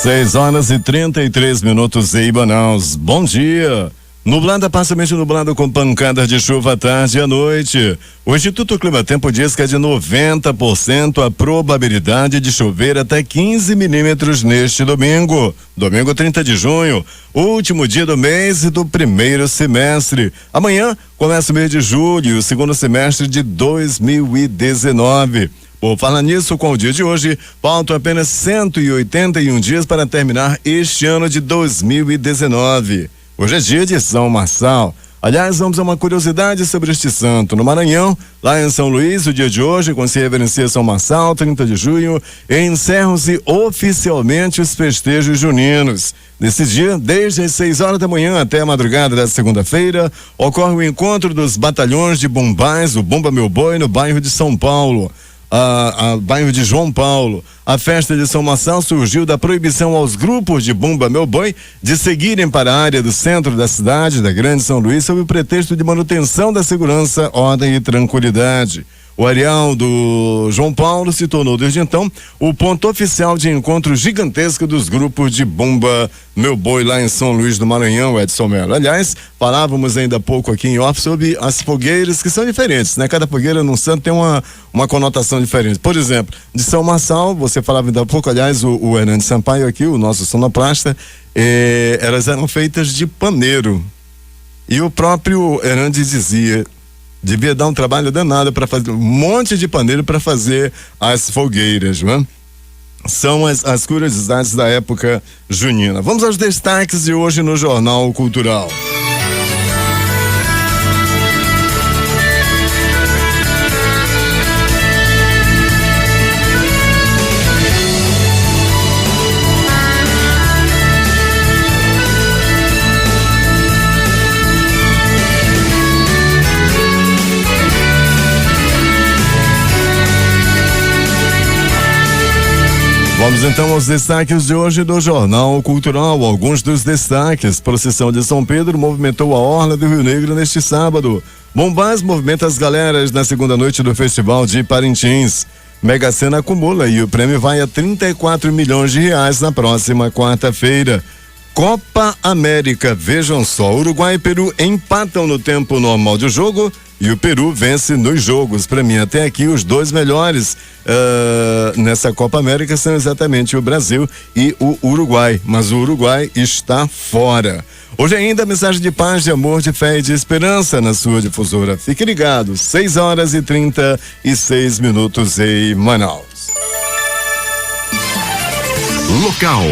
6h33 em Manaus. Bom dia. Nublado, parcialmente nublado com pancadas de chuva à tarde e à noite. O Instituto Climatempo diz que é de 90% a probabilidade de chover até 15 milímetros neste domingo. Domingo 30 de junho, último dia do mês e do primeiro semestre. Amanhã começa o mês de julho e o segundo semestre de 2019. Por falar nisso, com o dia de hoje, faltam apenas 181 dias para terminar este ano de 2019. Hoje é dia de São Marçal. Aliás, vamos a uma curiosidade sobre este santo. No Maranhão, lá em São Luís, o dia de hoje, quando se reverencia São Marçal, 30 de junho, encerram-se oficialmente os festejos juninos. Nesse dia, desde as 6 horas da manhã até a madrugada da segunda-feira, ocorre o encontro dos batalhões de bombais, o Bumba Meu Boi, no bairro de São Paulo. Bairro de João Paulo. A festa de São Marçal surgiu da proibição aos grupos de Bumba Meu Boi de seguirem para a área do centro da cidade, da Grande São Luís, sob o pretexto de manutenção da segurança, ordem e tranquilidade. O areal do João Paulo se tornou desde então o ponto oficial de encontro gigantesco dos grupos de Bumba Meu Boi lá em São Luís do Maranhão, Edson Mello. Aliás, falávamos ainda há pouco aqui em off sobre as fogueiras, que são diferentes, né? Cada fogueira num santo tem uma conotação diferente. Por exemplo, de São Marçal, você falava ainda há pouco, aliás, o Hernandes Sampaio aqui, o nosso sonoplasta, elas eram feitas de paneiro. E o próprio Hernandes dizia: devia dar um trabalho danado para fazer um monte de paneiro para fazer as fogueiras, né? São as curiosidades da época junina. Vamos aos destaques de hoje no Jornal Cultural. Vamos então aos destaques de hoje do Jornal Cultural. Alguns dos destaques: procissão de São Pedro movimentou a orla do Rio Negro neste sábado. Bombás movimenta as galeras na segunda noite do Festival de Parintins. Mega Sena acumula e o prêmio vai a 34 milhões de reais na próxima quarta-feira. Copa América, vejam só, Uruguai e Peru empatam no tempo normal de jogo e o Peru vence nos jogos. Para mim, até aqui, os dois melhores nessa Copa América são exatamente o Brasil e o Uruguai, mas o Uruguai está fora. Hoje ainda, mensagem de paz, de amor, de fé e de esperança na sua difusora. Fique ligado, 6h36 em Manaus. Local.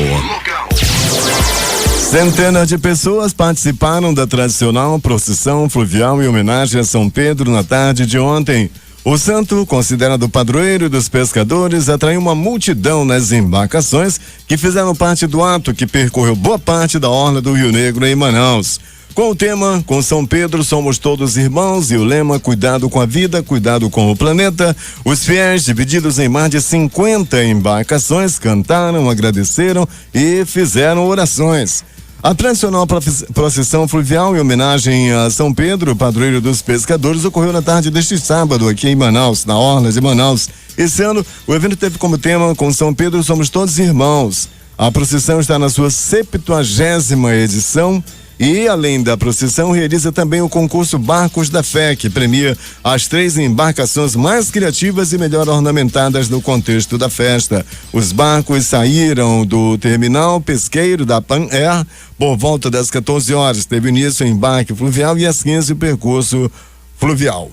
Centenas de pessoas participaram da tradicional procissão fluvial em homenagem a São Pedro na tarde de ontem. O santo, considerado padroeiro dos pescadores, atraiu uma multidão nas embarcações que fizeram parte do ato que percorreu boa parte da orla do Rio Negro em Manaus. Com o tema "Com São Pedro somos todos irmãos" e o lema "Cuidado com a vida, cuidado com o planeta", os fiéis, divididos em mais de 50 embarcações, cantaram, agradeceram e fizeram orações. A tradicional procissão fluvial em homenagem a São Pedro, padroeiro dos pescadores, ocorreu na tarde deste sábado aqui em Manaus, na orla de Manaus. Esse ano, o evento teve como tema "Com São Pedro somos todos irmãos". A procissão está na sua 70ª edição e, além da procissão, realiza também o concurso Barcos da Fé, que premia as 3 embarcações mais criativas e melhor ornamentadas no contexto da festa. Os barcos saíram do terminal pesqueiro da Pan Air por volta das 14 horas. Teve início o embarque fluvial e às 15 o percurso fluvial.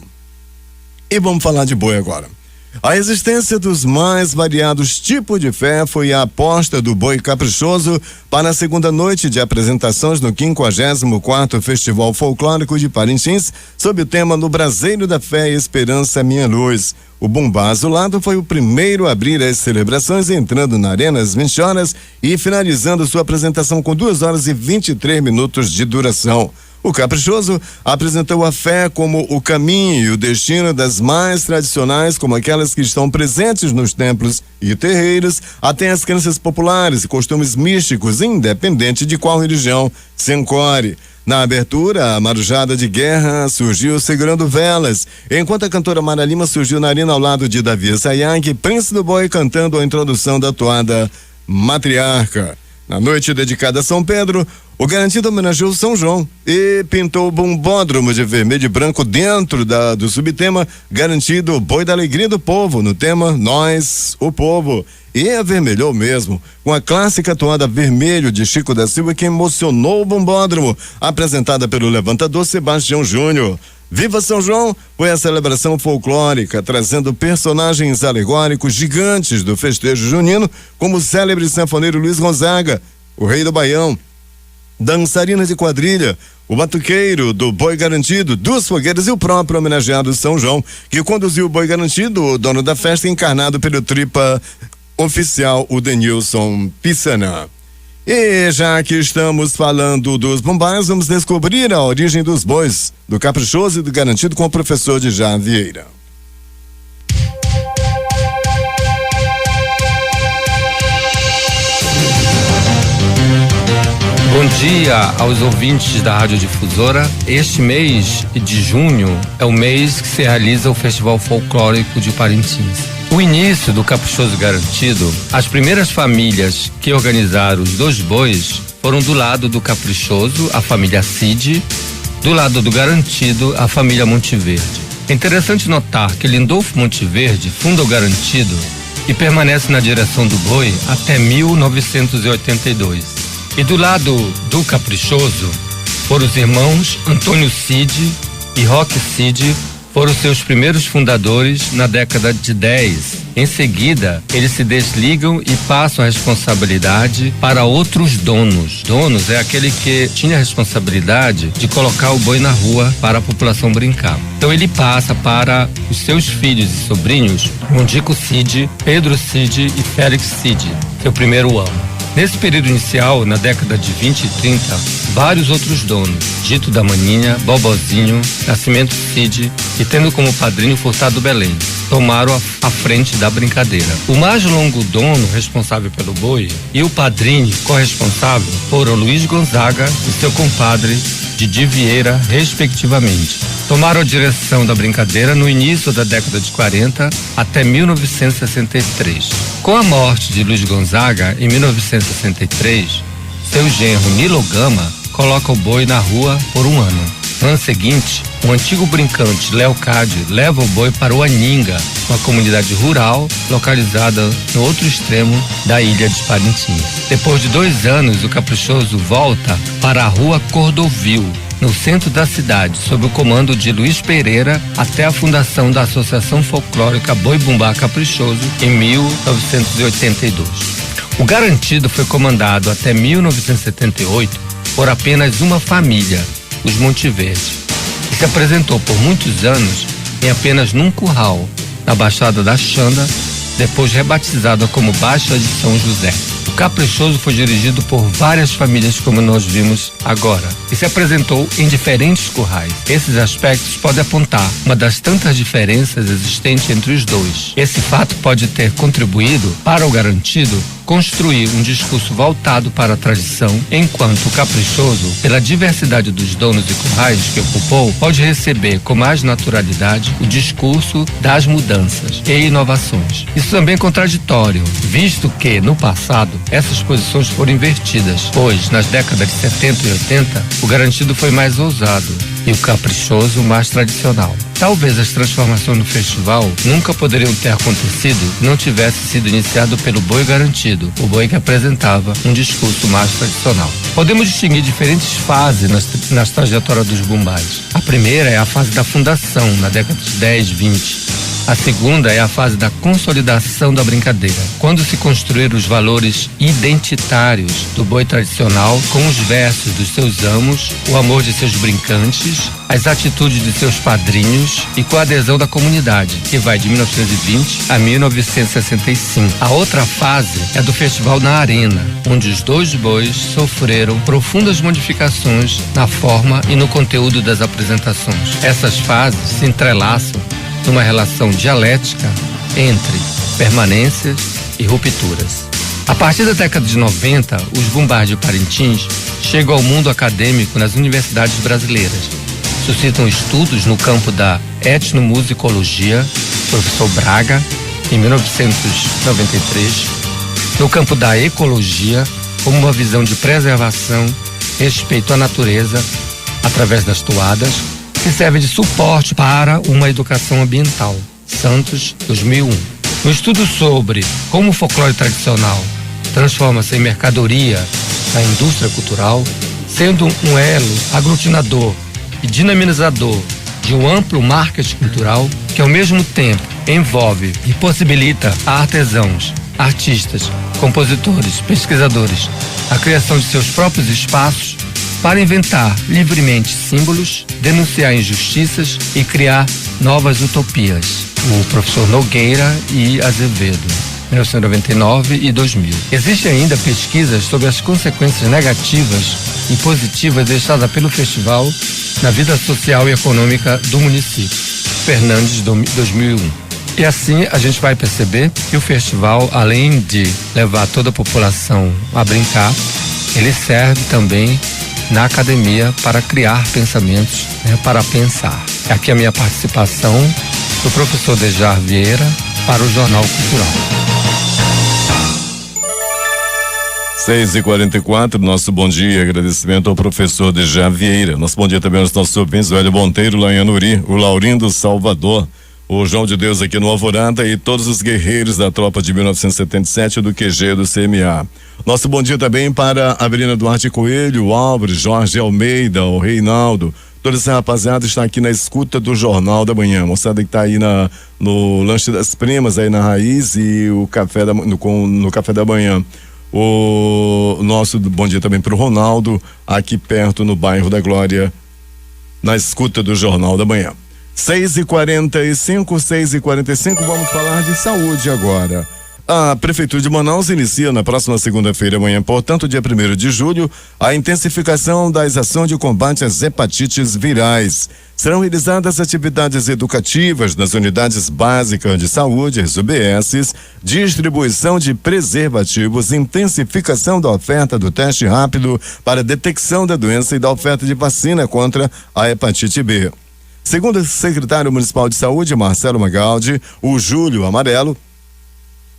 E vamos falar de boi agora. A existência dos mais variados tipos de fé foi a aposta do Boi Caprichoso para a segunda noite de apresentações no 54º Festival Folclórico de Parintins, sob o tema "No Braseiro da Fé e Esperança, Minha Luz". O Bumbá Azulado foi o primeiro a abrir as celebrações, entrando na arena às 20 horas e finalizando sua apresentação com 2 horas e 23 minutos de duração. O Caprichoso apresentou a fé como o caminho e o destino das mais tradicionais, como aquelas que estão presentes nos templos e terreiros, até as crenças populares e costumes místicos, independente de qual religião se ancore. Na abertura, a Marujada de Guerra surgiu segurando velas, enquanto a cantora Mara Lima surgiu na arena ao lado de Davi Sayag, Príncipe do Boi, cantando a introdução da toada Matriarca. Na noite dedicada a São Pedro, o Garantido homenageou São João e pintou o bombódromo de vermelho e branco dentro do subtema Garantido Boi da Alegria do Povo, no tema Nós, o Povo. E avermelhou mesmo, com a clássica toada Vermelho de Chico da Silva, que emocionou o bombódromo, apresentada pelo levantador Sebastião Júnior. Viva São João foi a celebração folclórica, trazendo personagens alegóricos gigantes do festejo junino, como o célebre sanfoneiro Luiz Gonzaga, o rei do Baião, dançarinas de quadrilha, o batuqueiro do Boi Garantido, duas fogueiras e o próprio homenageado São João, que conduziu o Boi Garantido, o dono da festa, encarnado pelo tripa oficial, o Denilson Pissanã. E já que estamos falando dos bombais, vamos descobrir a origem dos bois, do Caprichoso e do Garantido, com o professor Djalma Vieira. Bom dia aos ouvintes da Rádio Difusora. Este mês de junho é o mês que se realiza o Festival Folclórico de Parintins. O início do Caprichoso Garantido, as primeiras famílias que organizaram os dois bois foram do lado do Caprichoso, a família Cid, do lado do Garantido, a família Monteverde. É interessante notar que Lindolfo Monteverde funda o Garantido e permanece na direção do boi até 1982. E do lado do Caprichoso foram os irmãos Antônio Cid e Roque Cid, foram seus primeiros fundadores na década de 10. Em seguida, eles se desligam e passam a responsabilidade para outros donos. Donos é aquele que tinha a responsabilidade de colocar o boi na rua para a população brincar. Então ele passa para os seus filhos e sobrinhos, Mondico Cid, Pedro Cid e Félix Cid, seu primeiro ano. Nesse período inicial, na década de 20 e 30, vários outros donos, Dito da Maninha, Bobozinho, Nascimento Cid e tendo como padrinho Furtado Belém, tomaram a frente da brincadeira. O mais longo dono responsável pelo boi e o padrinho corresponsável foram Luiz Gonzaga e seu compadre Didi Vieira, respectivamente. Tomaram a direção da brincadeira no início da década de 40 até 1963. Com a morte de Luiz Gonzaga, em 1963, seu genro Nilo Gama coloca o boi na rua por um ano. No ano seguinte, o antigo brincante Leocádio leva o boi para o Aninga, uma comunidade rural localizada no outro extremo da ilha de Parintins. Depois de 2 anos, o Caprichoso volta para a rua Cordovil, no centro da cidade, sob o comando de Luiz Pereira, até a fundação da Associação Folclórica Boi Bumbá Caprichoso em 1982. O Garantido foi comandado até 1978 por apenas uma família, os Monteverde, que se apresentou por muitos anos em apenas num curral, na Baixada da Xanda, depois rebatizada como Baixa de São José. O Caprichoso foi dirigido por várias famílias, como nós vimos agora, e se apresentou em diferentes currais. Esses aspectos podem apontar uma das tantas diferenças existentes entre os dois. Esse fato pode ter contribuído para o Garantido construir um discurso voltado para a tradição, enquanto o Caprichoso, pela diversidade dos donos e currais que ocupou, pode receber com mais naturalidade o discurso das mudanças e inovações. Isso também é contraditório, visto que, no passado, essas posições foram invertidas, pois, nas décadas de 70 e 80, o Garantido foi mais ousado e o Caprichoso mais tradicional. Talvez as transformações no festival nunca poderiam ter acontecido se não tivesse sido iniciado pelo Boi Garantido, o boi que apresentava um discurso mais tradicional. Podemos distinguir diferentes fases nas trajetórias dos bumbais. A primeira é a fase da fundação, na década de 10, 20. A segunda é a fase da consolidação da brincadeira, quando se construíram os valores identitários do boi tradicional, com os versos dos seus amos, o amor de seus brincantes, as atitudes de seus padrinhos e com a adesão da comunidade, que vai de 1920 a 1965. A outra fase é do festival na arena, onde os dois bois sofreram profundas modificações na forma e no conteúdo das apresentações. Essas fases se entrelaçam numa relação dialética entre permanências e rupturas. A partir da década de 90, os bumbás de Parintins chegam ao mundo acadêmico nas universidades brasileiras. Suscitam estudos no campo da etnomusicologia, professor Braga, em 1993, no campo da ecologia, como uma visão de preservação, respeito à natureza, através das toadas, que serve de suporte para uma educação ambiental. Santos, 2001. Um estudo sobre como o folclore tradicional transforma-se em mercadoria na indústria cultural, sendo um elo aglutinador e dinamizador de um amplo marketing cultural que, ao mesmo tempo, envolve e possibilita a artesãos, artistas, compositores, pesquisadores a criação de seus próprios espaços para inventar livremente símbolos, denunciar injustiças e criar novas utopias. O professor Nogueira e Azevedo, 1999 e 2000. Existem ainda pesquisas sobre as consequências negativas e positivas deixadas pelo festival na vida social e econômica do município. Fernandes, 2001. E assim a gente vai perceber que o festival, além de levar toda a população a brincar, ele serve também na academia para criar pensamentos, para pensar. Aqui a minha participação do professor Dejar Vieira para o Jornal Cultural. 6h44, nosso bom dia, agradecimento ao professor Dejar Vieira. Nosso bom dia também aos nossos ouvintes, o Hélio Monteiro lá em Anuri, o Laurindo Salvador, o João de Deus aqui no Alvorada e todos os guerreiros da tropa de 1977 do QG do CMA. Nosso bom dia também para a Avelina Duarte Coelho, o Álvares, Jorge Almeida, o Reinaldo. Toda essa rapaziada está aqui na escuta do Jornal da Manhã. Moçada que está aí no Lanche das Primas, aí na Raiz e o café no café da manhã. O nosso bom dia também para o Ronaldo, aqui perto no bairro da Glória, na escuta do Jornal da Manhã. 6h45, vamos falar de saúde agora. A Prefeitura de Manaus inicia na próxima segunda-feira amanhã, portanto, dia 1º de julho, a intensificação das ações de combate às hepatites virais. Serão realizadas atividades educativas nas unidades básicas de saúde, as UBSs, distribuição de preservativos, intensificação da oferta do teste rápido para detecção da doença e da oferta de vacina contra a hepatite B. Segundo o secretário municipal de saúde, Marcelo Magaldi, o Julho Amarelo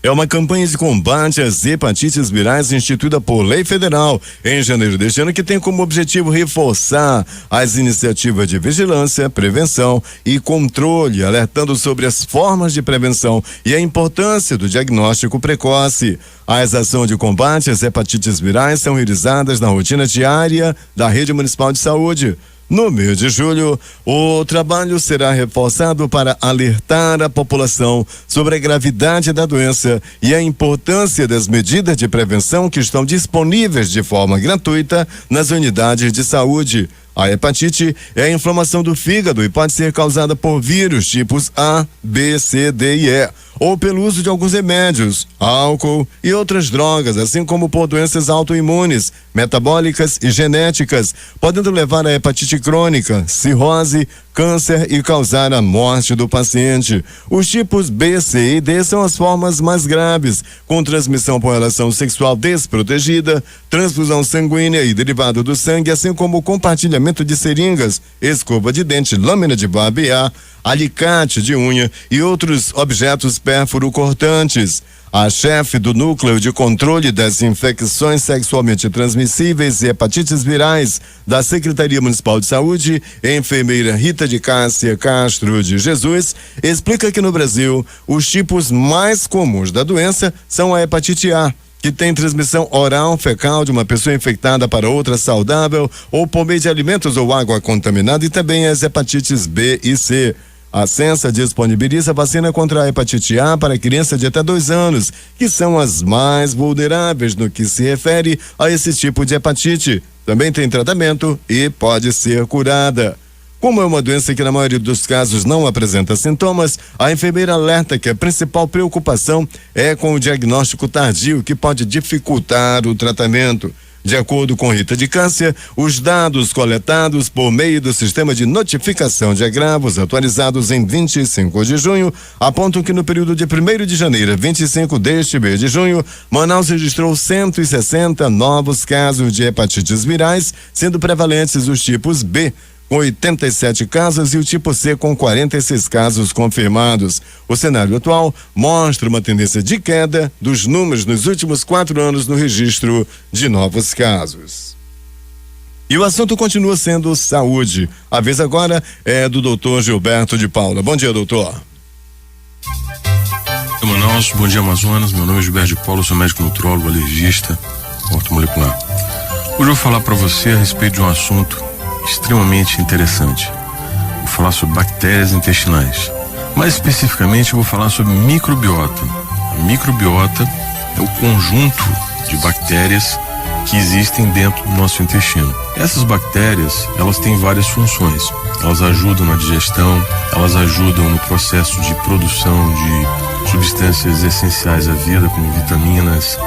é uma campanha de combate às hepatites virais instituída por lei federal em janeiro deste ano, que tem como objetivo reforçar as iniciativas de vigilância, prevenção e controle, alertando sobre as formas de prevenção e a importância do diagnóstico precoce. As ações de combate às hepatites virais são realizadas na rotina diária da Rede Municipal de Saúde. No mês de julho, o trabalho será reforçado para alertar a população sobre a gravidade da doença e a importância das medidas de prevenção que estão disponíveis de forma gratuita nas unidades de saúde. A hepatite é a inflamação do fígado e pode ser causada por vírus tipos A, B, C, D e E, ou pelo uso de alguns remédios, álcool e outras drogas, assim como por doenças autoimunes, metabólicas e genéticas, podendo levar a hepatite crônica, cirrose, câncer e causar a morte do paciente. Os tipos B, C e D são as formas mais graves, com transmissão por relação sexual desprotegida, transfusão sanguínea e derivado do sangue, assim como compartilhamento de seringas, escova de dente, lâmina de barbear, alicate de unha e outros objetos pérfuro-cortantes. A chefe do Núcleo de Controle das Infecções Sexualmente Transmissíveis e Hepatites Virais da Secretaria Municipal de Saúde, enfermeira Rita de Cássia Castro de Jesus, explica que no Brasil os tipos mais comuns da doença são a hepatite A, que tem transmissão oral fecal de uma pessoa infectada para outra saudável ou por meio de alimentos ou água contaminada, e também as hepatites B e C. A Censa disponibiliza vacina contra a hepatite A para crianças de até 2 anos, que são as mais vulneráveis no que se refere a esse tipo de hepatite. Também tem tratamento e pode ser curada. Como é uma doença que na maioria dos casos não apresenta sintomas, a enfermeira alerta que a principal preocupação é com o diagnóstico tardio, que pode dificultar o tratamento. De acordo com Rita de Cássia, os dados coletados por meio do sistema de notificação de agravos, atualizados em 25 de junho, apontam que no período de 1º de janeiro a 25 deste mês de junho, Manaus registrou 160 novos casos de hepatites virais, sendo prevalentes os tipos B, com 87 casos e o tipo C com 46 casos confirmados. O cenário atual mostra uma tendência de queda dos números nos últimos 4 anos no registro de novos casos. E o assunto continua sendo saúde. A vez agora é do doutor Gilberto de Paula. Bom dia, doutor. Manaus, bom dia, Amazonas. Meu nome é Gilberto de Paula, sou médico nutrólogo, alergista, ortomolecular. Hoje eu vou falar para você a respeito de um assunto extremamente interessante. Vou falar sobre bactérias intestinais. Mais especificamente, eu vou falar sobre microbiota. A microbiota é o conjunto de bactérias que existem dentro do nosso intestino. Essas bactérias, elas têm várias funções. Elas ajudam na digestão, elas ajudam no processo de produção de substâncias essenciais à vida, como vitaminas,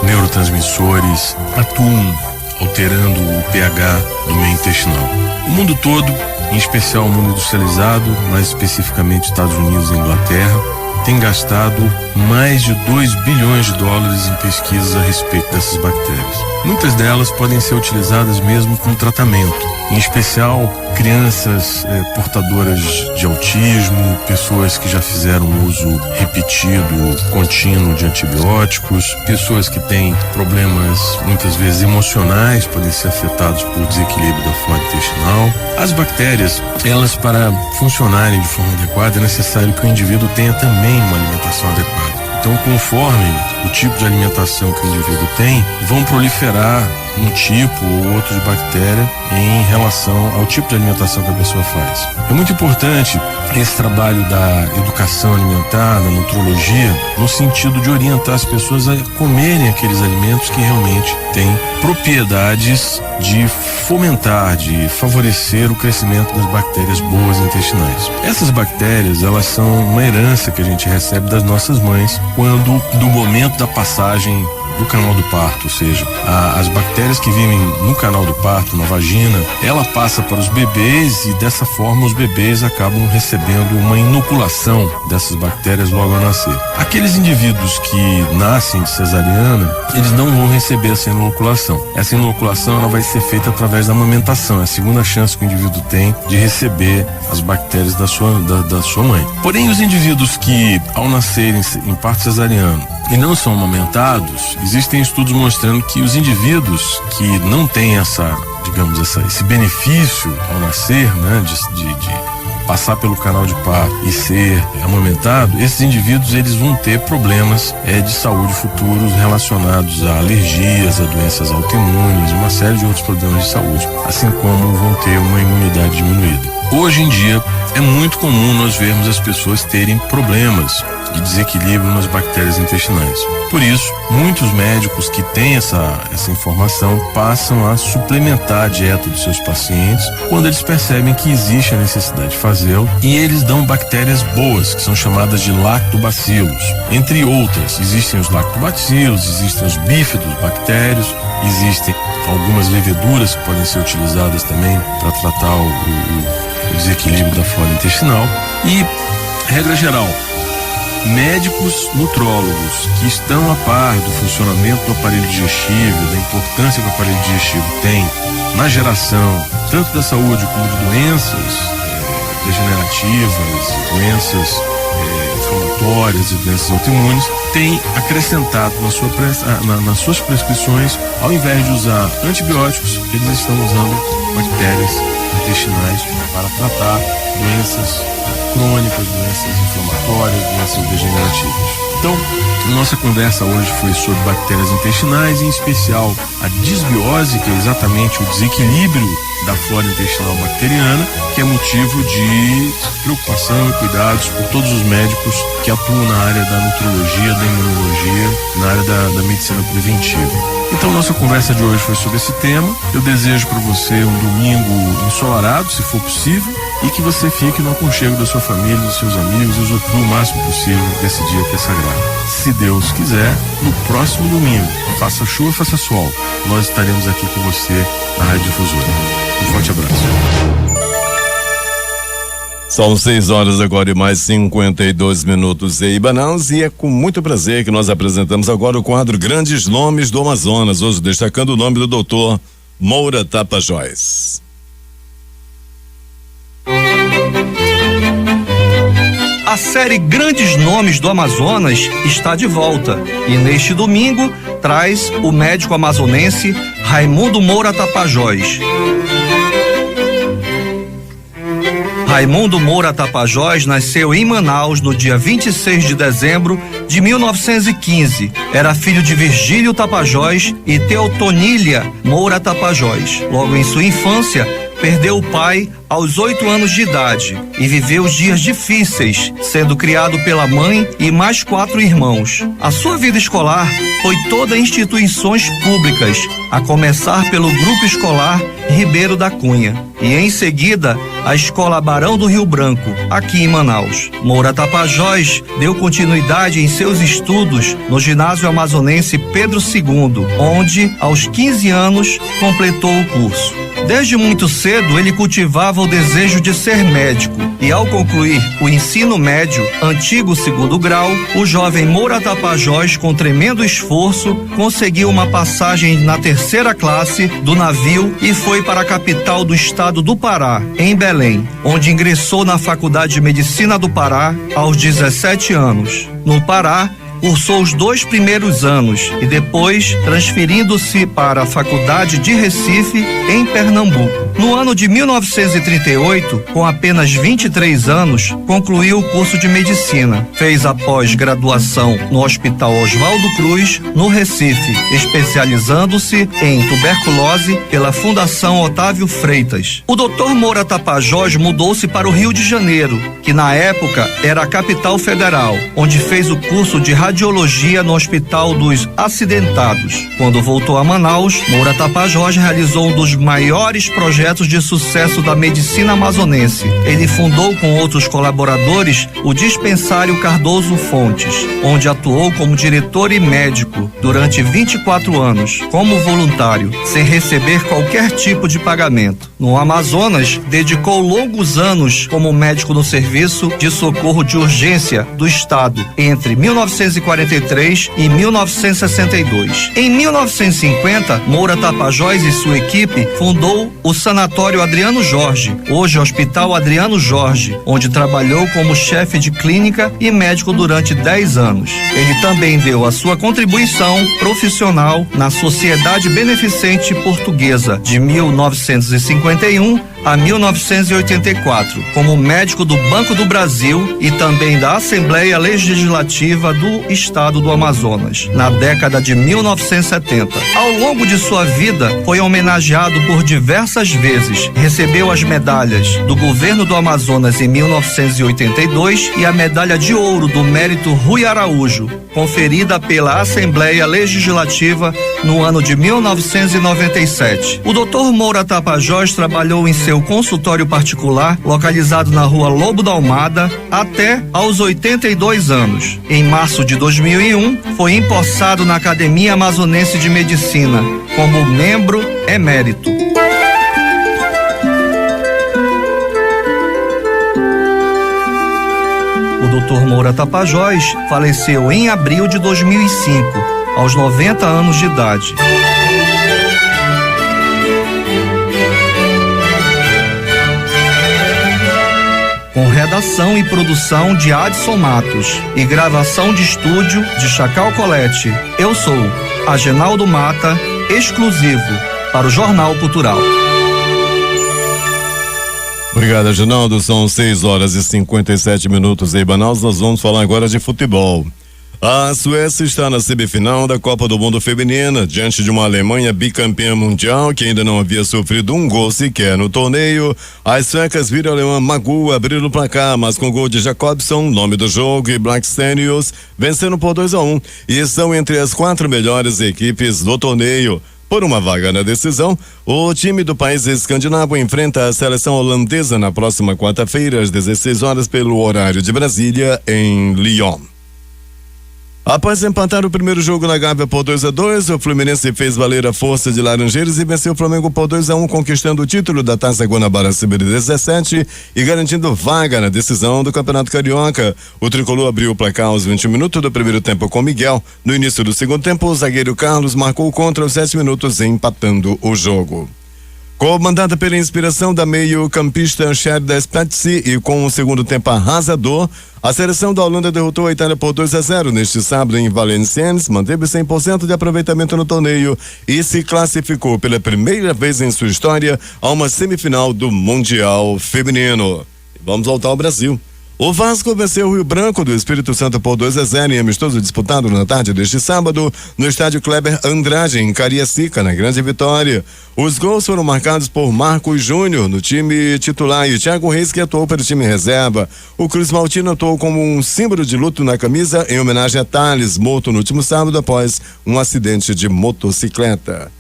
neurotransmissores, atuam alterando o pH do meio intestinal. O mundo todo, em especial o mundo industrializado, mais especificamente Estados Unidos e Inglaterra, tem gastado mais de 2 bilhões de dólares em pesquisas a respeito dessas bactérias. Muitas delas podem ser utilizadas mesmo como tratamento, em especial crianças portadoras de autismo, pessoas que já fizeram uso repetido, contínuo de antibióticos, pessoas que têm problemas muitas vezes emocionais, podem ser afetados por desequilíbrio da flora intestinal. As bactérias, elas para funcionarem de forma adequada é necessário que o indivíduo tenha também uma alimentação adequada. Então, conforme o tipo de alimentação que o indivíduo tem, vão proliferar um tipo ou outro de bactéria em relação ao tipo de alimentação que a pessoa faz. É muito importante esse trabalho da educação alimentar, da nutrologia, no sentido de orientar as pessoas a comerem aqueles alimentos que realmente têm propriedades de fomentar, de favorecer o crescimento das bactérias boas intestinais. Essas bactérias, elas são uma herança que a gente recebe das nossas mães quando, do momento da passagem do canal do parto, ou seja, as bactérias que vivem no canal do parto, na vagina, ela passa para os bebês e dessa forma os bebês acabam recebendo uma inoculação dessas bactérias logo ao nascer. Aqueles indivíduos que nascem de cesariana, eles não vão receber essa inoculação. Essa inoculação ela vai ser feita através da amamentação, é a segunda chance que o indivíduo tem de receber as bactérias da sua mãe. Porém, os indivíduos que ao nascerem em parto cesariano e não são amamentados, existem estudos mostrando que os indivíduos que não têm esse benefício ao nascer, né, de passar pelo canal de parto e ser amamentado, esses indivíduos eles vão ter problemas de saúde futuros relacionados a alergias, a doenças autoimunes, uma série de outros problemas de saúde, assim como vão ter uma imunidade diminuída. Hoje em dia é muito comum nós vermos as pessoas terem problemas de desequilíbrio nas bactérias intestinais. Por isso, muitos médicos que têm essa informação passam a suplementar a dieta dos seus pacientes quando eles percebem que existe a necessidade de fazê-lo, e eles dão bactérias boas, que são chamadas de lactobacilos. Entre outras, existem os lactobacilos, existem os bifidobactérios, existem algumas leveduras que podem ser utilizadas também para tratar o desequilíbrio da flora intestinal. E, regra geral, médicos nutrólogos que estão a par do funcionamento do aparelho digestivo, da importância que o aparelho digestivo tem na geração tanto da saúde como de doenças degenerativas, doenças inflamatórias e doenças autoimunes, têm acrescentado nas suas prescrições, ao invés de usar antibióticos, eles estão usando bactérias intestinais para tratar doenças crônicas, doenças inflamatórias, doenças degenerativas. Então, nossa conversa hoje foi sobre bactérias intestinais, em especial a disbiose, que é exatamente o desequilíbrio da flora intestinal bacteriana, que é motivo de preocupação e cuidados por todos os médicos que atuam na área da nutrologia, da imunologia, na área da medicina preventiva. Então, nossa conversa de hoje foi sobre esse tema. Eu desejo para você um domingo ensolarado, se for possível, e que você fique no aconchego da sua família, dos seus amigos, e usufrua o máximo possível desse dia que é sagrado. Se Deus quiser, no próximo domingo, faça chuva, faça sol, nós estaremos aqui com você na Rádio Difusora. Um forte abraço. São 6 horas agora e mais 52 minutos em Manaus, e é com muito prazer que nós apresentamos agora o quadro Grandes Nomes do Amazonas, hoje destacando o nome do doutor Moura Tapajós. A série Grandes Nomes do Amazonas está de volta e neste domingo traz o médico amazonense Raimundo Moura Tapajós. Raimundo Moura Tapajós nasceu em Manaus no dia 26 de dezembro de 1915. Era filho de Virgílio Tapajós e Teotonília Moura Tapajós. Logo em sua infância, perdeu o pai aos 8 anos de idade e viveu dias difíceis, sendo criado pela mãe e mais 4 irmãos. A sua vida escolar foi toda em instituições públicas, a começar pelo Grupo Escolar Ribeiro da Cunha e em seguida a Escola Barão do Rio Branco, aqui em Manaus. Moura Tapajós deu continuidade em seus estudos no Ginásio Amazonense Pedro II, onde aos 15 anos completou o curso. Desde muito cedo ele cultivava o desejo de ser médico e ao concluir o ensino médio, antigo 2º grau, o jovem Moura Tapajós, com tremendo esforço, conseguiu uma passagem na 3ª classe do navio e foi para a capital do estado do Pará, em Belém, onde ingressou na Faculdade de Medicina do Pará aos 17 anos. No Pará, cursou os 2 primeiros anos e depois transferindo-se para a Faculdade de Recife, em Pernambuco. No ano de 1938, com apenas 23 anos, concluiu o curso de medicina. Fez a pós-graduação no Hospital Oswaldo Cruz, no Recife, especializando-se em tuberculose pela Fundação Otávio Freitas. O Dr. Moura Tapajós mudou-se para o Rio de Janeiro, que na época era a capital federal, onde fez o curso de radiologia no Hospital dos Acidentados. Quando voltou a Manaus, Moura Tapajós realizou um dos maiores projetos de sucesso da medicina amazonense. Ele fundou com outros colaboradores o Dispensário Cardoso Fontes, onde atuou como diretor e médico durante 24 anos, como voluntário, sem receber qualquer tipo de pagamento. No Amazonas, dedicou longos anos como médico no Serviço de Socorro de Urgência do Estado, entre 1943 e 1962. Em 1950, Moura Tapajós e sua equipe fundou o Sanatório Adriano Jorge, hoje Hospital Adriano Jorge, onde trabalhou como chefe de clínica e médico durante 10 anos. Ele também deu a sua contribuição profissional na Sociedade Beneficente Portuguesa de 1951 a 1984, como médico do Banco do Brasil e também da Assembleia Legislativa do Estado do Amazonas, na década de 1970. Ao longo de sua vida, foi homenageado por diversas vezes. Recebeu as medalhas do Governo do Amazonas em 1982 e a Medalha de Ouro do Mérito Rui Araújo, conferida pela Assembleia Legislativa no ano de 1997. O Dr. Moura Tapajós trabalhou em seu consultório particular, localizado na Rua Lobo da Almada, até aos 82 anos. Em março de 2001, foi empossado na Academia Amazonense de Medicina, como membro emérito. O Dr. Moura Tapajós faleceu em abril de 2005, aos 90 anos de idade. Com redação e produção de Adson Matos e gravação de estúdio de Chacal Colette. Eu sou Agenaldo Mata, exclusivo para o Jornal Cultural. Obrigado, Agenaldo. São 6h57 em Manaus. Nós vamos falar agora de futebol. A Suécia está na semifinal da Copa do Mundo Feminina, diante de uma Alemanha bicampeã mundial que ainda não havia sofrido um gol sequer no torneio. As suecas viram a alemã Magu abrir o placar, mas com gol de Jacobson, nome do jogo, e Blackstenius, vencendo por 2-1 e estão entre as 4 melhores equipes do torneio. Por uma vaga na decisão, o time do país escandinavo enfrenta a seleção holandesa na próxima quarta-feira, às 16 horas, pelo horário de Brasília, em Lyon. Após empatar o primeiro jogo na Gávea por 2-2, o Fluminense fez valer a força de Laranjeiras e venceu o Flamengo por 2-1, conquistando o título da Taça Guanabara Sub-17 e garantindo vaga na decisão do Campeonato Carioca. O tricolor abriu o placar aos 20 minutos do primeiro tempo com Miguel. No início do segundo tempo, o zagueiro Carlos marcou contra os 7 minutos, empatando o jogo. Comandada pela inspiração da meio-campista Sherda Spezzi e com um segundo tempo arrasador, a seleção da Holanda derrotou a Itália por 2-0 neste sábado em Valenciennes, manteve 100% de aproveitamento no torneio e se classificou pela primeira vez em sua história a uma semifinal do Mundial Feminino. Vamos voltar ao Brasil. O Vasco venceu o Rio Branco do Espírito Santo por 2-0 em amistoso disputado na tarde deste sábado no estádio Kleber Andrade, em Cariacica, na grande vitória. Os gols foram marcados por Marcos Júnior no time titular e Thiago Reis, que atuou pelo time reserva. O Cruz Maltino atuou como um símbolo de luto na camisa em homenagem a Thales, morto no último sábado após um acidente de motocicleta.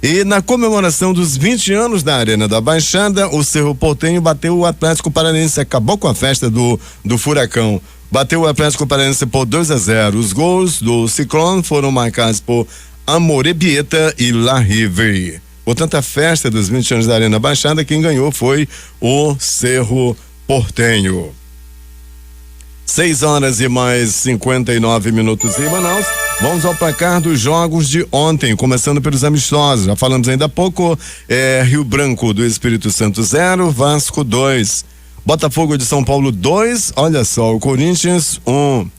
E na comemoração dos 20 anos da Arena da Baixada, o Cerro Porteño bateu o Atlético Paranaense, acabou com a festa do Furacão. Bateu o Atlético Paranaense por 2-0. Os gols do Ciclone foram marcados por Amorebieta e Larrive. Portanto, a festa dos 20 anos da Arena Baixada, quem ganhou foi o Cerro Porteño. 6 horas e mais 59 minutos em Manaus. Vamos ao placar dos jogos de ontem, começando pelos amistosos. Já falamos ainda há pouco, Rio Branco do Espírito Santo 0, Vasco 2, Botafogo de São Paulo 2, olha só, o Corinthians 1,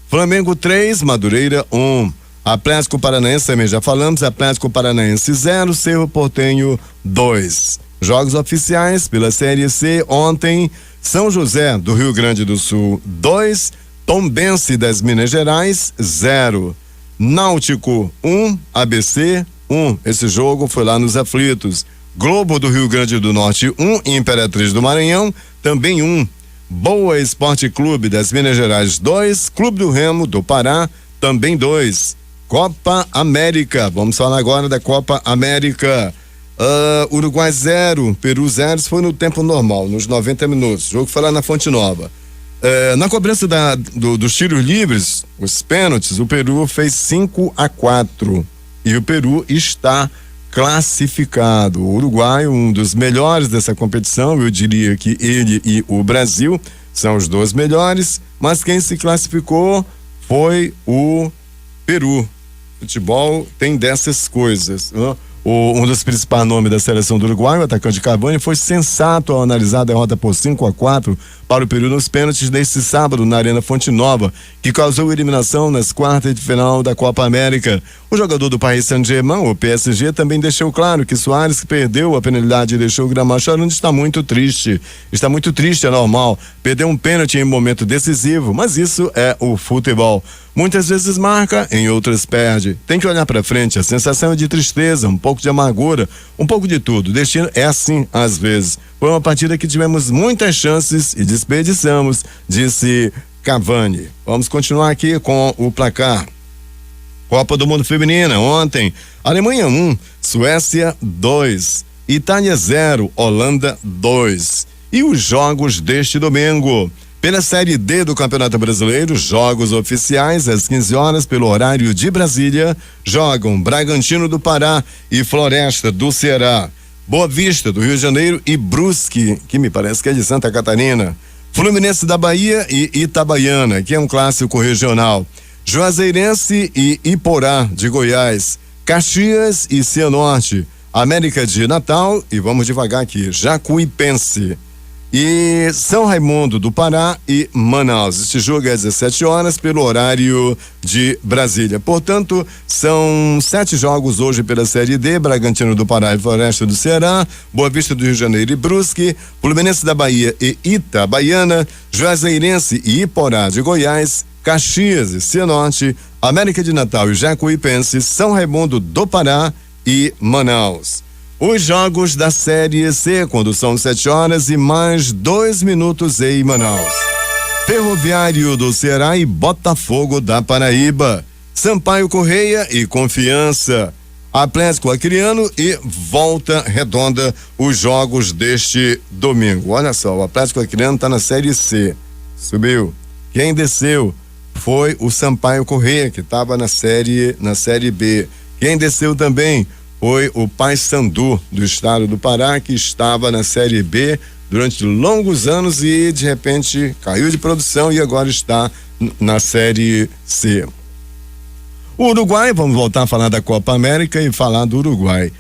Flamengo 3, Madureira 1, Atlético Paranaense, também já falamos, Atlético Paranaense 0, Cerro Porteño 2. Jogos oficiais pela Série C ontem, São José do Rio Grande do Sul 2, Tombense das Minas Gerais 0, Náutico 1, ABC 1. Esse jogo foi lá nos aflitos. Globo do Rio Grande do Norte 1, Imperatriz do Maranhão também 1. Boa Esporte Clube das Minas Gerais 2, Clube do Remo do Pará também 2. Copa América, vamos falar agora da Copa América. Uruguai 0, Peru 0, isso foi no tempo normal, nos 90 minutos. O jogo foi lá na Fonte Nova. Na cobrança dos tiros livres, os pênaltis, o Peru fez 5-4 e o Peru está classificado. O Uruguai, um dos melhores dessa competição, eu diria que ele e o Brasil são os dois melhores, mas quem se classificou foi o Peru. Futebol tem dessas coisas, né? Um dos principais nomes da seleção do Uruguai, o atacante Cavani, foi sensato ao analisar a derrota por 5-4 para o Peru nos pênaltis deste sábado na Arena Fonte Nova, que causou eliminação nas quartas de final da Copa América. O jogador do Paris Saint-Germain, o PSG, também deixou claro que Soares, que perdeu a penalidade e deixou o gramado chorando, está muito triste. Está muito triste, é normal. Perdeu um pênalti em um momento decisivo, mas isso é o futebol. Muitas vezes marca, em outras perde. Tem que olhar para frente, a sensação é de tristeza, um pouco de amargura, um pouco de tudo. O destino é assim às vezes. Foi uma partida que tivemos muitas chances e desperdiçamos, disse Cavani. Vamos continuar aqui com o placar. Copa do Mundo Feminina, ontem, Alemanha 1, Suécia 2, Itália 0, Holanda 2. E os jogos deste domingo. Pela Série D do Campeonato Brasileiro, jogos oficiais às 15 horas pelo horário de Brasília, jogam Bragantino do Pará e Floresta do Ceará, Boa Vista do Rio de Janeiro e Brusque, que me parece que é de Santa Catarina, Fluminense da Bahia e Itabaiana, que é um clássico regional, Juazeirense e Iporá de Goiás, Caxias e Cianorte, América de Natal e vamos devagar aqui, Jacuipense. E São Raimundo do Pará e Manaus. Este jogo é às 17 horas pelo horário de Brasília. Portanto, são 7 jogos hoje pela Série D: Bragantino do Pará e Floresta do Ceará, Boa Vista do Rio de Janeiro e Brusque, Fluminense da Bahia e Itabaiana, Juazeirense e Iporá de Goiás, Caxias e Cianorte, América de Natal e Jacuipense, São Raimundo do Pará e Manaus. Os jogos da Série C, quando são 7 horas e mais 2 minutos em Manaus. Ferroviário do Ceará e Botafogo da Paraíba. Sampaio Correia e Confiança. Atlético Acreano e Volta Redonda, os jogos deste domingo. Olha só, o Atlético Acreano está na Série C. Subiu. Quem desceu foi o Sampaio Correia, que estava na Série B. Quem desceu também foi o Paysandu do estado do Pará, que estava na Série B durante longos anos e de repente caiu de produção e agora está na Série C. O Uruguai, vamos voltar a falar da Copa América e falar do Uruguai.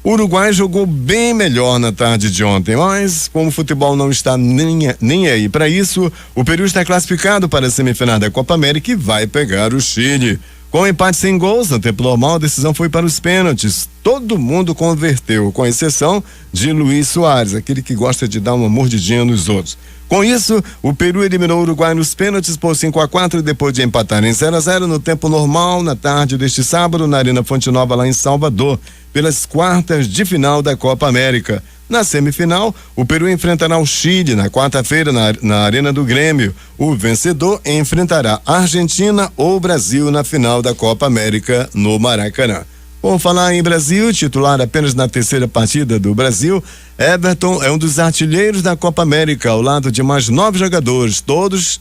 O Uruguai jogou bem melhor na tarde de ontem, mas como o futebol não está nem aí para isso, o Peru está classificado para a semifinal da Copa América e vai pegar o Chile. Com o empate sem gols no tempo normal, a decisão foi para os pênaltis. Todo mundo converteu, com exceção de Luiz Soares, aquele que gosta de dar uma mordidinha nos outros. Com isso, o Peru eliminou o Uruguai nos pênaltis por 5-4 depois de empatar em 0-0 no tempo normal na tarde deste sábado na Arena Fonte Nova, lá em Salvador, pelas quartas de final da Copa América. Na semifinal, o Peru enfrentará o Chile na quarta-feira na Arena do Grêmio. O vencedor enfrentará a Argentina ou Brasil na final da Copa América no Maracanã. Por falar em Brasil, titular apenas na terceira partida do Brasil, Everton é um dos artilheiros da Copa América, ao lado de mais 9 jogadores, todos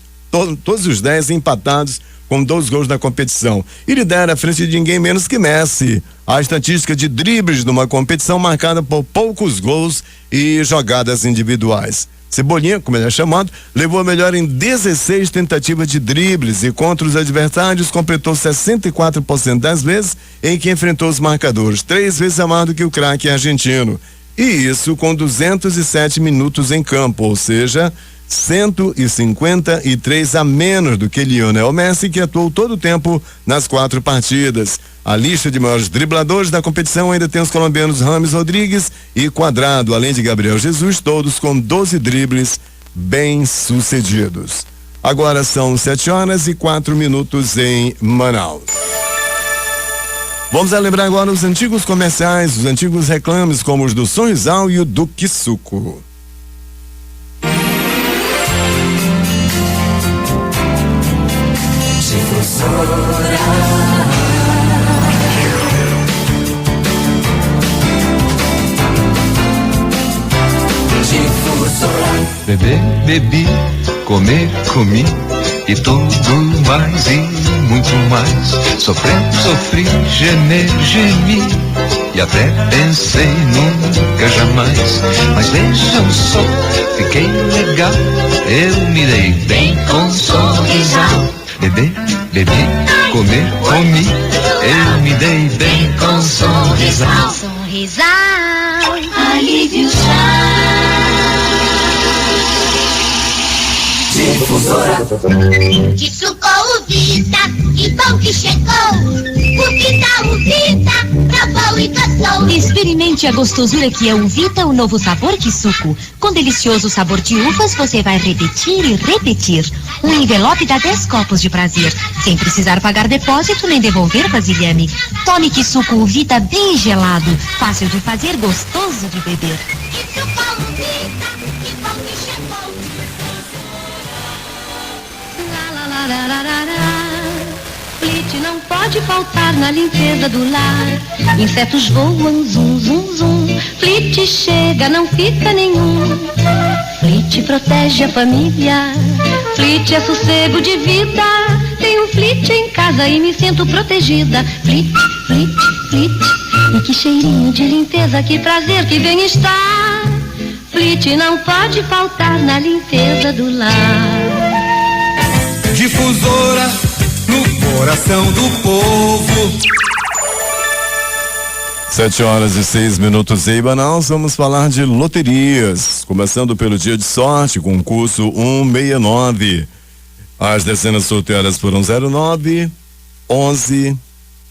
os 10 empatados com 2 gols na competição. E lidera à frente de ninguém menos que Messi. A estatística de dribles numa competição marcada por poucos gols e jogadas individuais. Cebolinha, como ele é chamado, levou a melhor em 16 tentativas de dribles e contra os adversários completou 64% das vezes em que enfrentou os marcadores, 3 vezes a mais do que o craque argentino. E isso com 207 minutos em campo, ou seja, 153 a menos do que Lionel Messi, que atuou todo o tempo nas 4 partidas. A lista de maiores dribladores da competição ainda tem os colombianos Rames Rodrigues e Quadrado, além de Gabriel Jesus, todos com 12 dribles bem-sucedidos. Agora são 7h04 em Manaus. Vamos a lembrar agora os antigos comerciais, os antigos reclames, como os do Sorrisal e o do Quissuco. Beber, bebi, comer, comi e tudo mais e muito mais. Sofrer, sofri, gemer, gemi e até pensei nunca jamais. Mas vejam só, fiquei legal, eu me dei bem com Sorrisal. Beber, bebi, comer, comi, eu me dei bem com Sorrisal. Sorrisal, alívio já. Difusora. Quissuco o Vita, que bom que chegou. O Vita, provou e gostou. Experimente a gostosura que é o Vita, o novo sabor Quissuco. Com delicioso sabor de uvas, você vai repetir e repetir. Um envelope dá 10 copos de prazer, sem precisar pagar depósito nem devolver vasilhame. Tome Quissuco o Vita bem gelado, fácil de fazer, gostoso de beber. Quissuco o Vita, que bom que chegou. Flit não pode faltar na limpeza do lar. Insetos voam, zum, zum, zum. Flit chega, não fica nenhum. Flit protege a família. Flit é sossego de vida. Tenho Flit em casa e me sinto protegida. Flit, Flit, Flit. E que cheirinho de limpeza, que prazer, que bem-estar. Flit não pode faltar na limpeza do lar. Difusora no coração do povo. 7h06 em Manaus. Vamos falar de loterias, começando pelo dia de sorte, concurso 169. As dezenas sorteadas foram 09, 11,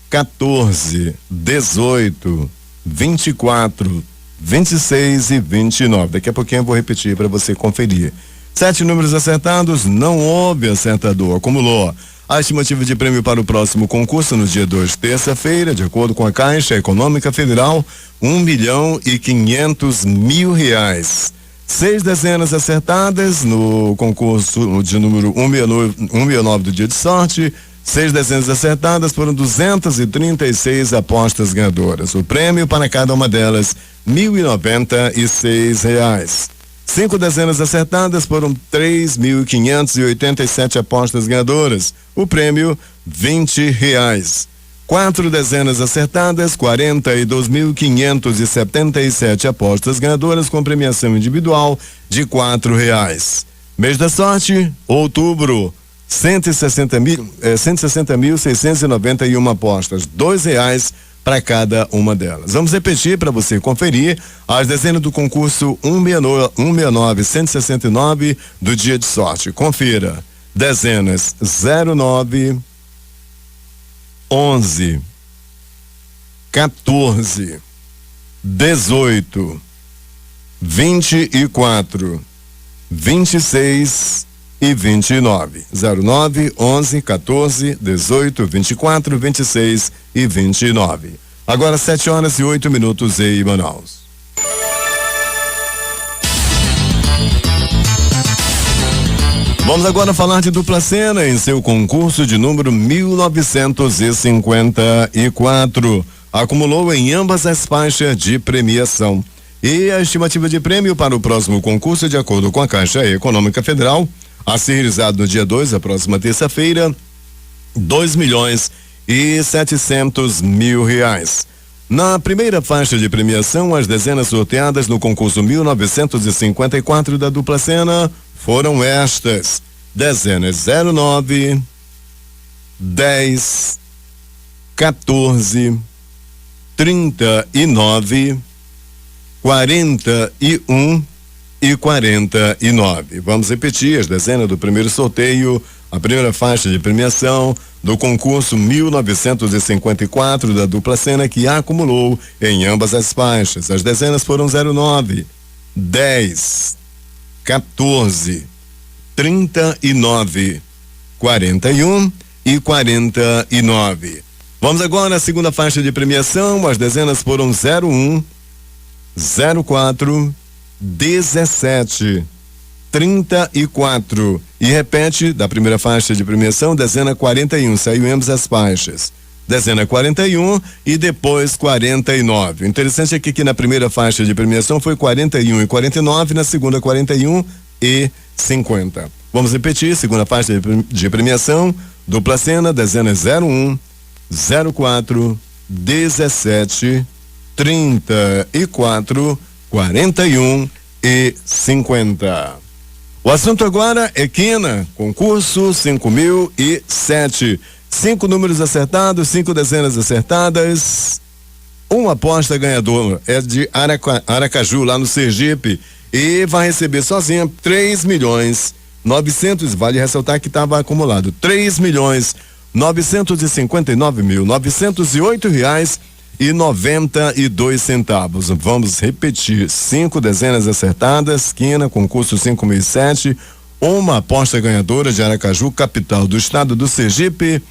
14, 18, 24, 26 e 29. Daqui a pouquinho eu vou repetir para você conferir. 7 números acertados, não houve acertador, acumulou. A estimativa de prêmio para o próximo concurso no dia 2, terça-feira, de acordo com a Caixa Econômica Federal, R$1.500.000. 6 dezenas acertadas no concurso de número 169 do dia de sorte. 6 dezenas acertadas foram 236 apostas ganhadoras. O prêmio para cada uma delas, R$1.096. 5 dezenas acertadas foram 3.587 apostas ganhadoras. O prêmio, R$20. 4 dezenas acertadas, 42.577 apostas ganhadoras com premiação individual de R$4. Mês da sorte, outubro, 160.691 apostas, R$2 para cada uma delas. Vamos repetir para você conferir as dezenas do concurso 169-169 do dia de sorte. Confira. Dezenas 09, 11, 14, 18, 24, 26 e 29. 09, 11, 14, 18, 24, 26 e 29. Agora 7h08 em Manaus. Vamos agora falar de Dupla Sena em seu concurso de número 1954. Acumulou em ambas as faixas de premiação. E a estimativa de prêmio para o próximo concurso, de acordo com a Caixa Econômica Federal, a ser realizado no dia 2, a próxima terça-feira, 2.700.000 reais. Na primeira faixa de premiação, as dezenas sorteadas no concurso 1954 da Dupla Sena foram estas: dezenas 09, 10, 14, 39, 41 e 49. Vamos repetir as dezenas do primeiro sorteio, a primeira faixa de premiação do concurso 1954 da Dupla Sena, que acumulou em ambas as faixas. As dezenas foram 09, 10, 14, 39, 41 e 49. Vamos agora à segunda faixa de premiação. As dezenas foram 01, 04, 17, 34 e repete da primeira faixa de premiação, dezena 41, saiu ambas as faixas. Dezena 41 e depois 49. O interessante é que na primeira faixa de premiação foi 41 e 49, na segunda 41 e 50. Vamos repetir, segunda faixa de premiação, Dupla Sena, dezenas 01, 04, 17, 34, 41 e 50. O assunto agora é quina, concurso 5.007. 5 números acertados, 5 dezenas acertadas. Uma aposta ganhadora é de Aracaju, lá no Sergipe, e vai receber sozinha 3.900.000. Vale ressaltar que estava acumulado 3.959.908 reais e 92 centavos. Vamos repetir: 5 dezenas acertadas, quina, concurso 5.007. Uma aposta ganhadora de Aracaju, capital do estado do Sergipe,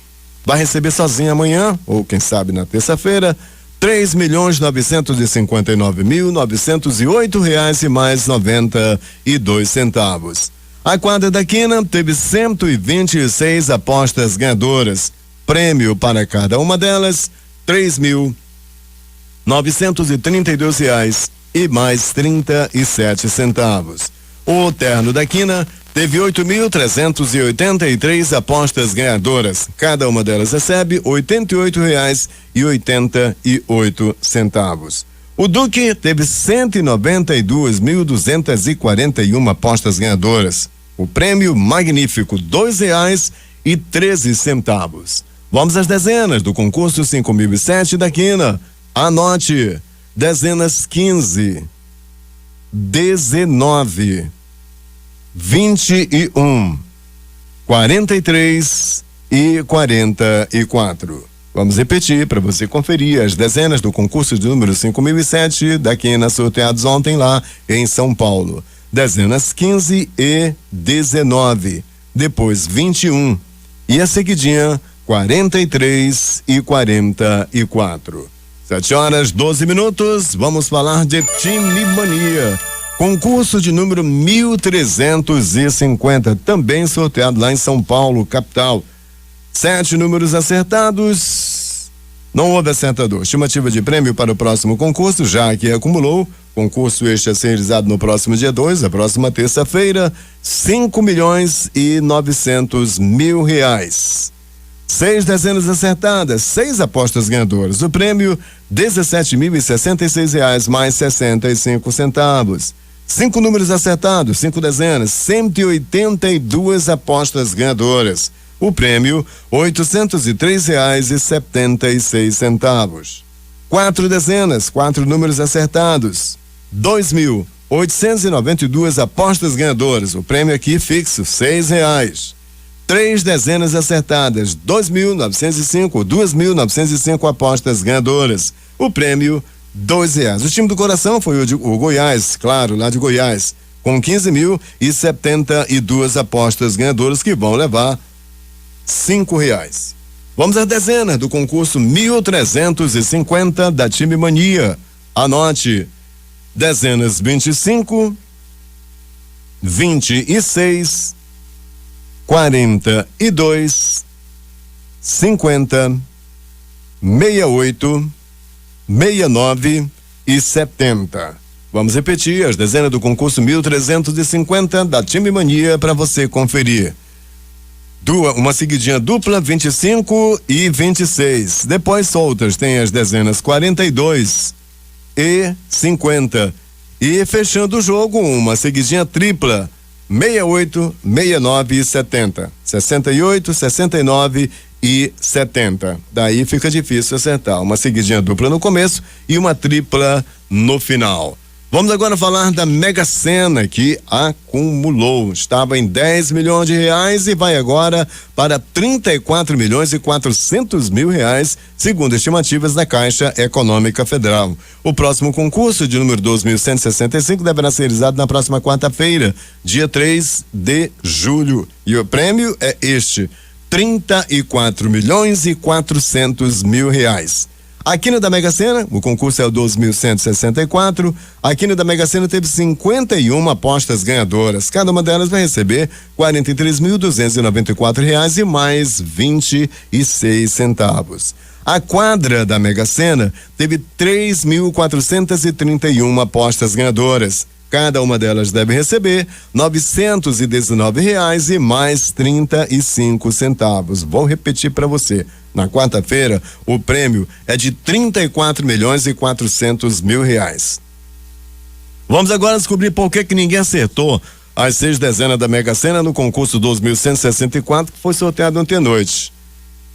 vai receber sozinha amanhã, ou quem sabe na terça-feira, 3.959.908 reais e mais 92 centavos. A quadra da quina teve 126 apostas ganhadoras. Prêmio para cada uma delas, R$3.932 reais e mais 37 centavos. O terno da quina teve 8.383 apostas ganhadoras. Cada uma delas recebe R$88,88. O Duque teve 192.241 apostas ganhadoras. O prêmio magnífico, R$2,13. Vamos às dezenas do concurso 5.007 da quina. Anote: dezenas 15, 19, 21, 43 e 44. Vamos repetir para você conferir as dezenas do concurso de número 5.007 da quina, sorteados ontem lá em São Paulo. Dezenas 15 e 19, depois 21 e a seguidinha 43 e 44. 7h12. Vamos falar de Time Mania. Concurso de número 1.350, também sorteado lá em São Paulo, capital. 7 números acertados, não houve acertador. Estimativa de prêmio para o próximo concurso, já que acumulou. Concurso este a ser realizado no próximo dia 2, a próxima terça-feira, R$5.900.000. 6 dezenas acertadas, 6 apostas ganhadoras. O prêmio, R$17.066 reais mais 65 centavos. 5 números acertados, 5 dezenas, 182 apostas ganhadoras. O prêmio, R$803,76. 4 dezenas, 4 números acertados. 2.892 apostas ganhadoras. O prêmio aqui fixo, R$6. 3 dezenas acertadas, 2.905, 2.905 apostas ganhadoras. O prêmio, R$2. O time do coração foi o Goiás, claro, lá de Goiás, com 15.072 apostas ganhadoras que vão levar R$5. Vamos à dezena do concurso 1.350 da Time Mania. Anote: dezenas 25, 26, 42, 50, 68, 69 e 70. Vamos repetir as dezenas do concurso 1.350 da Time Mania para você conferir. Uma seguidinha dupla, 25 e 26. Depois soltas tem as dezenas 42 e 50. E fechando o jogo, uma seguidinha tripla, 68, 69 e 70. 68, 69 e 70. Daí fica difícil acertar. Uma seguidinha dupla no começo e uma tripla no final. Vamos agora falar da Mega Sena, que acumulou. Estava em R$10 milhões e vai agora para R$34.400.000, segundo estimativas da Caixa Econômica Federal. O próximo concurso, de número 2.165, deverá ser realizado na próxima quarta-feira, dia 3 de julho. E o prêmio é este: R$34.400.000. A quina da Mega Sena, o concurso é o 2.164. A quina da Mega Sena teve 51 apostas ganhadoras. Cada uma delas vai receber R$43.294 e mais 26 centavos. A quadra da Mega Sena teve 3.431 apostas ganhadoras. Cada uma delas deve receber R$919 e mais 35 centavos. Vou repetir para você. Na quarta-feira, o prêmio é de R$34.400.000. Vamos agora descobrir por que ninguém acertou as 6 dezenas da Mega Sena no concurso 2.164, que foi sorteado ontem à noite.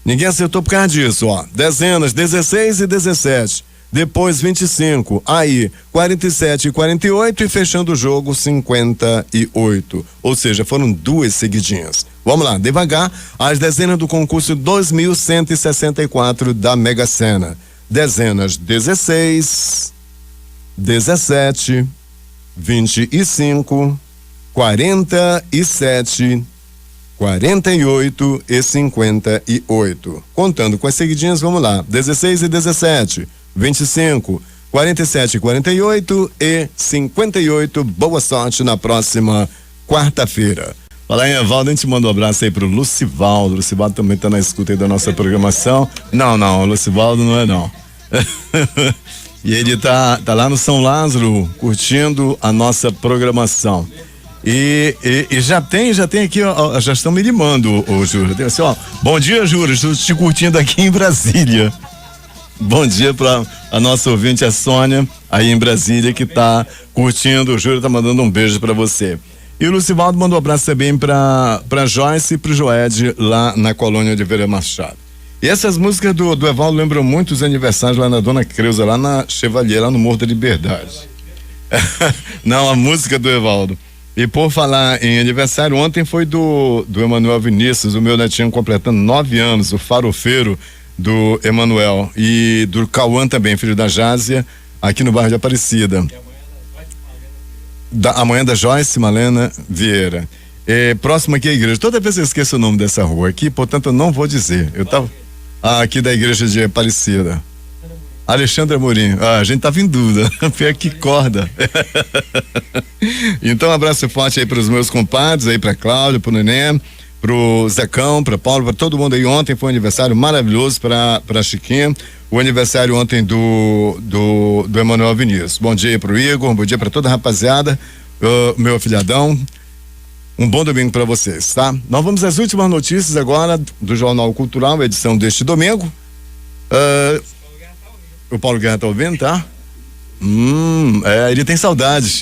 Ninguém acertou por causa disso, ó. Dezenas 16 e 17. Depois 25, aí 47 e 48 e fechando o jogo 58. Ou seja, foram 2 seguidinhas. Vamos lá, devagar, as dezenas do concurso 2.164 da Mega Sena. Dezenas 16, 17, 25, 47, 48 e 58. Contando com as seguidinhas, vamos lá. 16 e 17. 25, 47, 48 e 58. Boa sorte na próxima quarta-feira. Fala aí, Evaldo, a gente manda um abraço aí pro Lucivaldo. O Lucivaldo também tá na escuta aí da nossa programação. Não, o Lucivaldo não é não. E ele tá lá no São Lázaro curtindo a nossa programação. E já tem aqui, ó, já estão me limando, ô Júlio. Tem assim, ó, bom dia, Júlio, estou te curtindo aqui em Brasília. Bom dia para a nossa ouvinte, a Sônia, aí em Brasília, que tá curtindo. O Júlio tá mandando um beijo para você. E o Lucivaldo mandou um abraço também para Joyce e pro Joed, lá na colônia de Vera Machado. E essas músicas do Evaldo lembram muito os aniversários lá na Dona Creuza, lá na Chevalier, lá no Morro da Liberdade. Não, a música do Evaldo. E por falar em aniversário, ontem foi do Emanuel Vinícius, o meu netinho completando 9 anos, o farofeiro do Emanuel, e do Cauã também, filho da Jásia, aqui no bairro de Aparecida. Amanhã da Joyce Malena Vieira. Próximo aqui à igreja. Toda vez eu esqueço o nome dessa rua aqui, portanto eu não vou dizer. Eu tava aqui da igreja de Aparecida. Alexandre Amorim. A gente tava em dúvida. Pior que corda. Então, um abraço forte aí para os meus compadres, aí para Cláudio, pro Neném, pro Zecão, pra Paulo, pra todo mundo aí. Ontem foi um aniversário maravilhoso pra Chiquinha, o aniversário ontem do Emanuel Vinícius. Bom dia aí pro Igor, bom dia pra toda a rapaziada, meu afilhadão. Um bom domingo pra vocês, tá? Nós vamos às últimas notícias agora do Jornal Cultural, edição deste domingo. O Paulo Guerra tá ouvindo, tá? Ele tem saudades.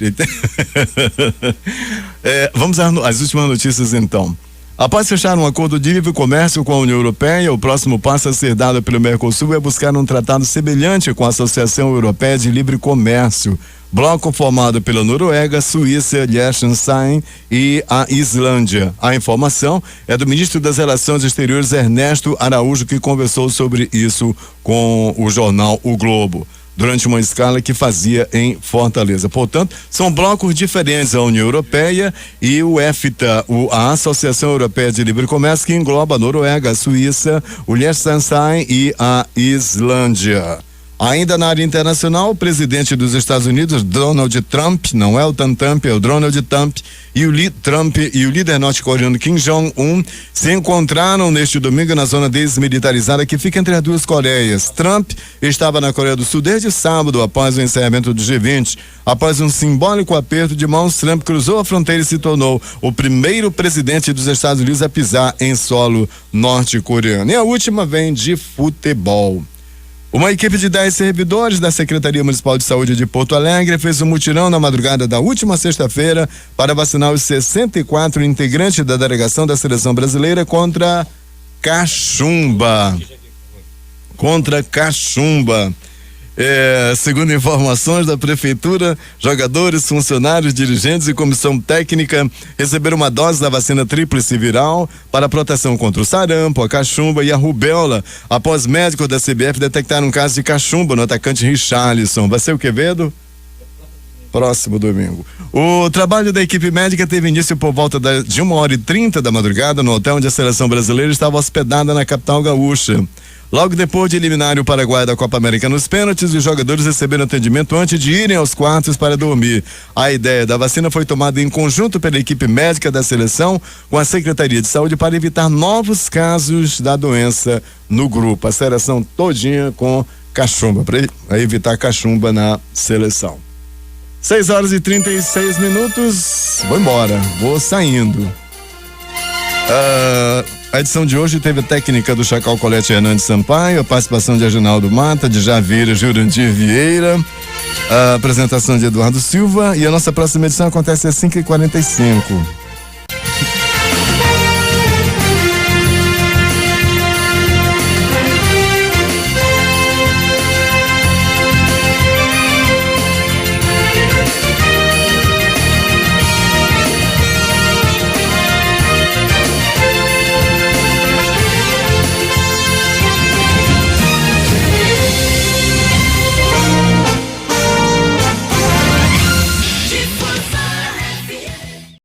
Vamos às últimas notícias então. Após fechar um acordo de livre comércio com a União Europeia, o próximo passo a ser dado pelo Mercosul é buscar um tratado semelhante com a Associação Europeia de Livre Comércio, bloco formado pela Noruega, Suíça, Liechtenstein e a Islândia. A informação é do ministro das Relações Exteriores, Ernesto Araújo, que conversou sobre isso com o jornal O Globo, durante uma escala que fazia em Fortaleza. Portanto, são blocos diferentes, a União Europeia e o EFTA, a Associação Europeia de Livre Comércio, que engloba a Noruega, a Suíça, o Liechtenstein e a Islândia. Ainda na área internacional, o presidente dos Estados Unidos, Donald Trump, não é o Trump, é o Donald Trump, e o líder norte-coreano Kim Jong-un se encontraram neste domingo na zona desmilitarizada que fica entre as duas Coreias. Trump estava na Coreia do Sul desde sábado, após o encerramento do G20. Após um simbólico aperto de mãos, Trump cruzou a fronteira e se tornou o primeiro presidente dos Estados Unidos a pisar em solo norte-coreano. E a última vem de futebol. Uma equipe de 10 servidores da Secretaria Municipal de Saúde de Porto Alegre fez um mutirão na madrugada da última sexta-feira para vacinar os 64 integrantes da delegação da Seleção Brasileira contra cachumba. Segundo informações da Prefeitura, jogadores, funcionários, dirigentes e comissão técnica receberam uma dose da vacina tríplice viral para proteção contra o sarampo, a cachumba e a rubéola, após médicos da CBF detectaram um caso de cachumba no atacante Richarlison. Vai ser o Quevedo? Próximo domingo. O trabalho da equipe médica teve início por volta de 1h30 da madrugada no hotel onde a Seleção Brasileira estava hospedada na capital gaúcha. Logo depois de eliminar o Paraguai da Copa América nos pênaltis, os jogadores receberam atendimento antes de irem aos quartos para dormir. A ideia da vacina foi tomada em conjunto pela equipe médica da seleção com a Secretaria de Saúde para evitar novos casos da doença no grupo. A seleção todinha com cachumba, para evitar cachumba na seleção. 6h36. Vou embora, vou saindo. A edição de hoje teve a técnica do Chacal Colete Hernandes Sampaio, a participação de Aginaldo Mata, de Javira Jurandir Vieira, a apresentação de Eduardo Silva, e a nossa próxima edição acontece às 5h45.